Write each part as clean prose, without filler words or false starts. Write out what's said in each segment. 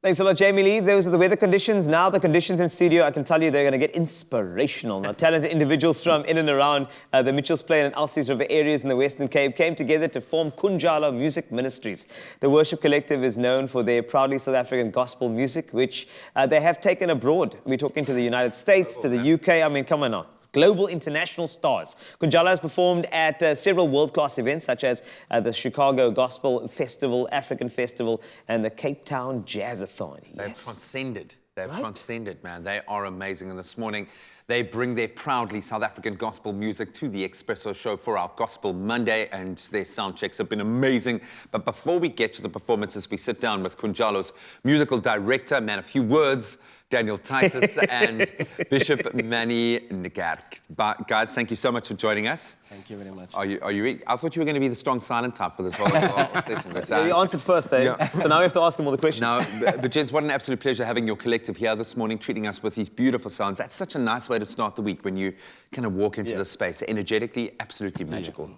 Thanks a lot, Jamie Lee. Those are the weather conditions. Now the conditions in studio, I can tell you they're going to get inspirational. Now, talented individuals from in and around the Mitchells Plain and Elsies River areas in the Western Cape came together to form Kunjalo Music Ministries. The worship collective is known for their proudly South African gospel music, which they have taken abroad. We're talking to the United States, to the UK. I mean, come on now. Global international stars. Kunjalo has performed at several world-class events such as the Chicago Gospel Festival, African Festival, and the Cape Town Jazzathon. They've transcended. They've transcended, man. They are amazing. And this morning, they bring their proudly South African gospel music to the Expresso Show for our Gospel Monday, and their sound checks have been amazing. But before we get to the performances, we sit down with Kunjalo's musical director, man, a few words, Daniel Titus and Bishop Manny Ngark. Guys, thank you so much for joining us. Thank you very much. Are you ready? I thought you were going to be the strong silent type for this whole session. But, You answered first, eh? Yeah. So now we have to ask him all the questions. No, but gents, what an absolute pleasure having your collective here this morning, treating us with these beautiful sounds. That's such a nice way to start the week when you kind of walk into this space. Energetically, absolutely magical.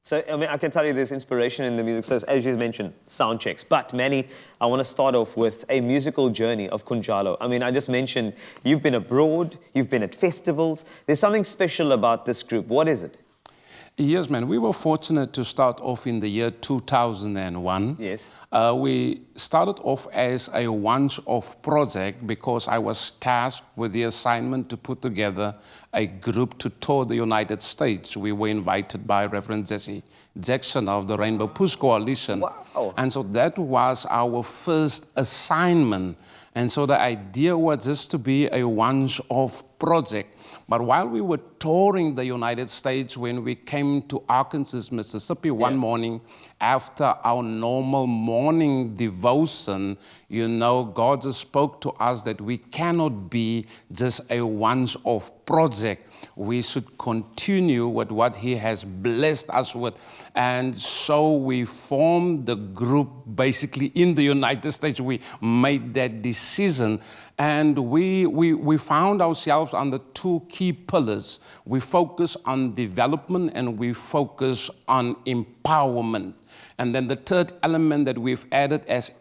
So, I mean, I can tell you there's inspiration in the music. So, as you mentioned, sound checks. But, Manny, I want to start off with a musical journey of Kunjalo. I mean, I just mentioned you've been abroad, you've been at festivals. There's something special about this group. What is it? Yes, man. We were fortunate to start off in the year 2001. Yes. We started off as a once-off project because I was tasked with the assignment to put together a group to tour the United States. We were invited by Reverend Jesse Jackson of the Rainbow Push Coalition. Wow. And so that was our first assignment. And so the idea was just to be a once-off project. But while we were touring the United States, when we came to Arkansas, Mississippi one morning, after our normal morning devotion, you know, God just spoke to us that we cannot be just a once-off project. We should continue with what He has blessed us with. And so we formed the group basically in the United States. We made that decision. And we found ourselves on the two key pillars. We focus on development and we focus on empowerment. And then the third element that we've added as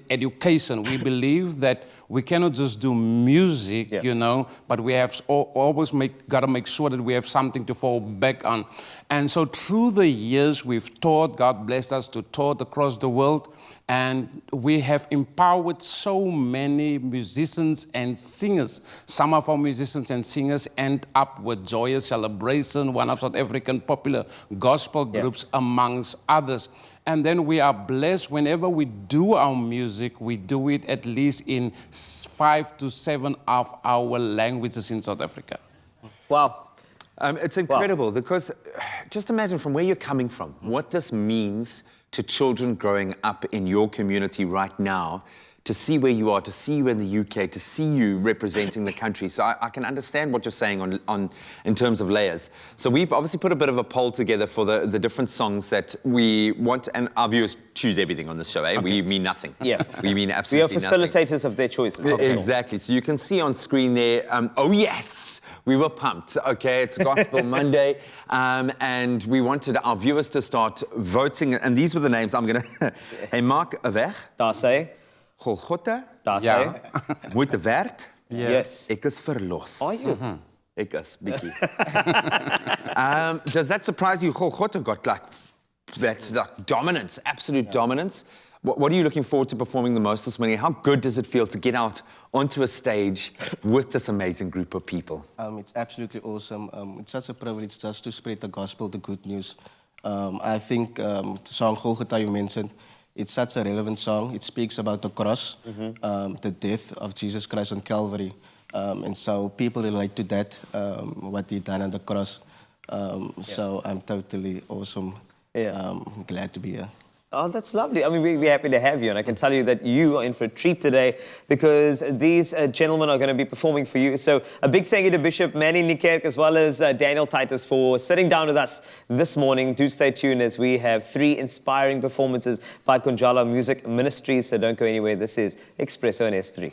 education. We believe that we cannot just do music, you know, but we have always got to make sure that we have something to fall back on. And so through the years, we've taught, God blessed us to tour across the world, and we have empowered so many musicians and singers. Some of our musicians and singers end up with Joyous Celebration, one of South African popular gospel groups, amongst others. And then we are blessed whenever we do our music, we do it at least in 5 to 7 of our languages in South Africa. Wow. It's incredible because just imagine from where you're coming from, what this means to children growing up in your community right now, to see where you are, to see you in the UK, to see you representing the country. So I can understand what you're saying in terms of layers. So we've obviously put a bit of a poll together for the different songs that we want, and our viewers choose everything on this show, eh? Okay. We mean nothing. Yeah. We mean absolutely nothing. We are facilitators of their choices. Exactly. So you can see on screen there, oh yes, we were pumped. Okay, it's Gospel Monday, and we wanted our viewers to start voting, and these were the names. I'm gonna, hey, Mark Weg. Dasei. Golgotha. Dasei. Moeite werd. Yes. Ek is verlos. Are you? Ek is bietjie. Does that surprise you? Golgotha got that's like dominance, absolute dominance. What are you looking forward to performing the most this morning? How good does it feel to get out onto a stage with this amazing group of people? It's absolutely awesome. It's such a privilege just to spread the gospel, the good news. I think the song Golgotha you mentioned, it's such a relevant song. It speaks about the cross, the death of Jesus Christ on Calvary. And so people relate to that, what He done on the cross. So I'm totally awesome. Glad to be here. Oh, that's lovely. I mean, we're happy to have you, and I can tell you that you are in for a treat today because these gentlemen are going to be performing for you. So a big thank you to Bishop Manny Ngark as well as Daniel Titus for sitting down with us this morning. Do stay tuned as we have 3 inspiring performances by Kunjalo Music Ministries. So don't go anywhere. This is Expresso on S3.